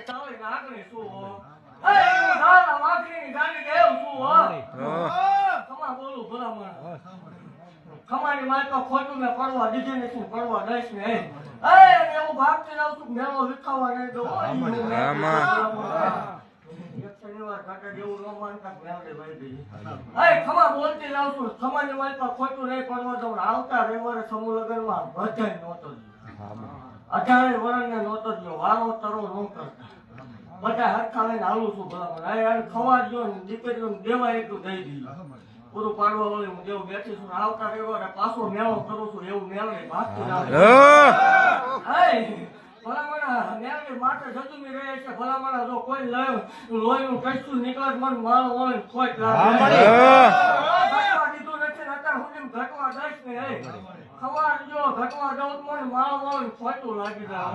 ચાલે નાગણી શું હો એ ગાલા વાઘરીની ગાડી દેવ શું હો ખમા બોલું ભલામણ ખમાની માય તો ખોટું ને પડવા દીધી નથી પડવા દઈશ ને એ એવું ભાગતી જાઉં છું મેળો વિખાવા નહીં દો શનિવાર કાંટા જેવું ન માનતા મેળે ભાઈ દીધી ખમા બોલતી જાઉં છું ખમાની માય તો ખોટું નહીં પડવા દઉં આવતા રવિવારે સમૂહ લગ્નમાં બધાય નહોતો 18 વર્ષને નહોતો થયો વારો તરો ન કરતા બધા હરખા લઈને હાલું છું ભલામણ યાર ખવા જો દીકરીઓને દેવા એટલું દઈ દીધું પૂરું પાડવા વાળી હું જેવું બેઠી છું આવતા રવિવારે પાછો મેળો કરું છું એવું મેળે ભાગતી ભલામણ મેળવી માટે જજુમી રહે છે ભલામણ જો કોઈ લોહીનું કશું નીકળે મને મારો હોય ખોટ ઘટવા દીધું નથી ને અત્યાર સુધી ઘટવા દઈશ ને ખવાર જો ઘટવા દઉં મને મારો હોય ખોટું લાગી જાય